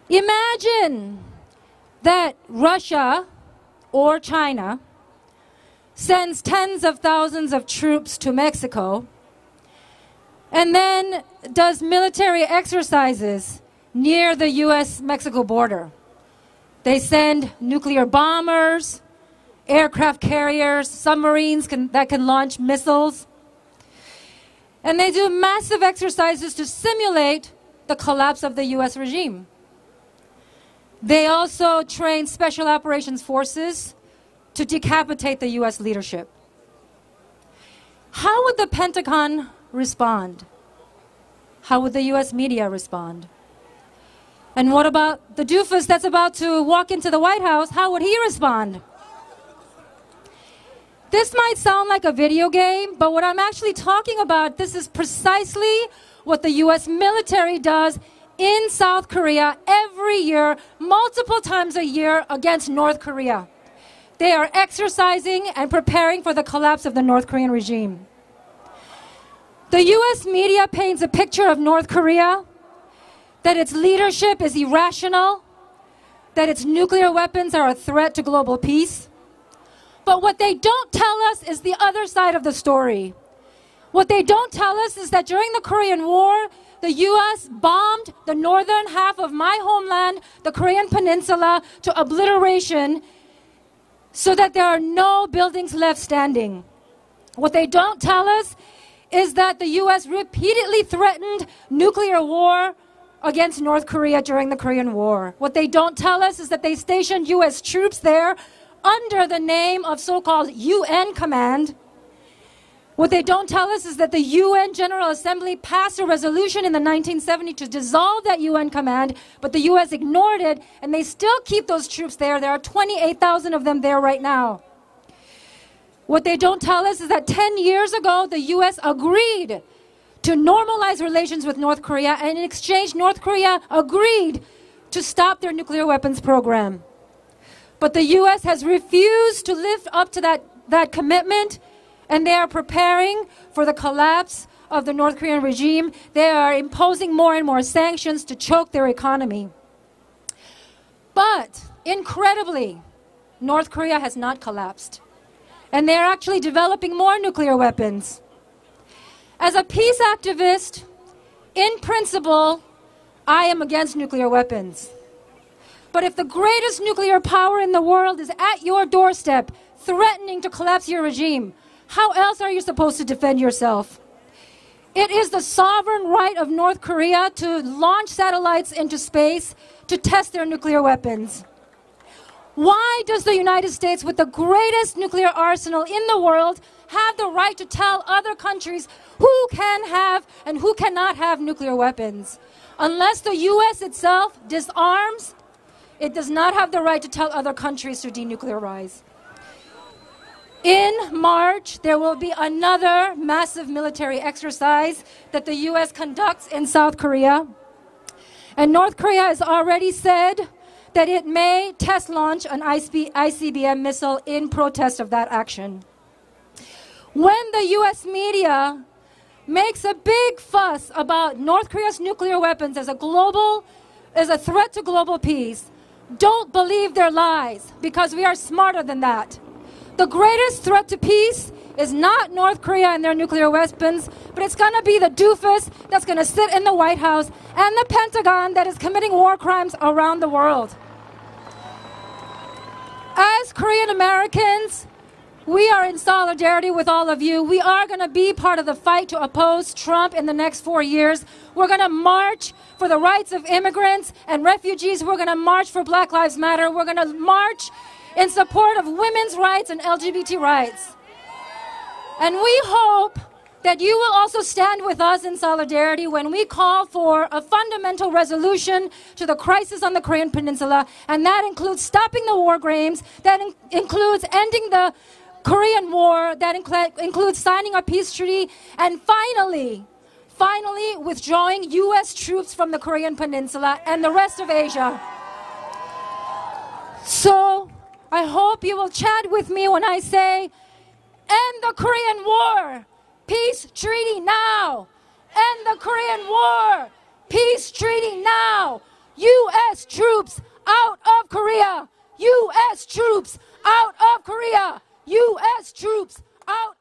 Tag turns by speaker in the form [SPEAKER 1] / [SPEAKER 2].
[SPEAKER 1] Imagine that Russia or China sends tens of thousands of troops to Mexico and then does military exercises near the US-Mexico border. They send nuclear bombers, aircraft carriers, submarines that can launch missiles. And they do massive exercises to simulate the collapse of the US regime. They also train special operations forces to decapitate the US leadership. How would the Pentagon respond? How would the US media respond? And what about the doofus that's about to walk into the White House? How would he respond? This might sound like a video game, but what I'm actually talking about, this is precisely what the US military does in South Korea every year, multiple times a year against North Korea. They are exercising and preparing for the collapse of the North Korean regime. The US media paints a picture of North Korea that its leadership is irrational, that its nuclear weapons are a threat to global peace. But what they don't tell us is the other side of the story. What they don't tell us is that during the Korean War, the US bombed the northern half of my homeland, the Korean Peninsula, to obliteration so that there are no buildings left standing. What they don't tell us is that the US repeatedly threatened nuclear war against North Korea during the Korean War. What they don't tell us is that they stationed US troops there under the name of so-called UN Command. What they don't tell us is that the UN General Assembly passed a resolution in the 1970s to dissolve that UN command, but the US ignored it, and they still keep those troops there. There are 28,000 of them there right now. What they don't tell us is that 10 years ago, the US agreed to normalize relations with North Korea, and in exchange, North Korea agreed to stop their nuclear weapons program. But the US has refused to live up to that commitment, and they are preparing for the collapse of the North Korean regime. They are imposing more and more sanctions to choke their economy. But, incredibly, North Korea has not collapsed. And they're actually developing more nuclear weapons. As a peace activist, in principle, I am against nuclear weapons. But if the greatest nuclear power in the world is at your doorstep, threatening to collapse your regime, how else are you supposed to defend yourself? It is the sovereign right of North Korea to launch satellites into space to test their nuclear weapons. Why does the United States, with the greatest nuclear arsenal in the world, have the right to tell other countries who can have and who cannot have nuclear weapons? Unless the US itself disarms, it does not have the right to tell other countries to denuclearize. In March, there will be another massive military exercise that the US conducts in South Korea. And North Korea has already said that it may test launch an ICBM missile in protest of that action. When the US media makes a big fuss about North Korea's nuclear weapons as a threat to global peace, don't believe their lies, because we are smarter than that. The greatest threat to peace is not North Korea and their nuclear weapons, but it's going to be the doofus that's going to sit in the White House and the Pentagon that is committing war crimes around the world. As Korean Americans, we are in solidarity with all of you. We are going to be part of the fight to oppose Trump in the next 4 years. We're going to march for the rights of immigrants and refugees. We're going to march for Black Lives Matter. We're going to march in support of women's rights and LGBT rights. And we hope that you will also stand with us in solidarity when we call for a fundamental resolution to the crisis on the Korean Peninsula, and that includes stopping the war crimes, that includes ending the Korean War, that includes signing a peace treaty, and finally withdrawing US troops from the Korean Peninsula and the rest of Asia. So I hope you will chat with me when I say, end the Korean War, peace treaty now. End the Korean War, peace treaty now. US U.S. troops out of Korea. U.S. troops out of Korea. U.S. troops out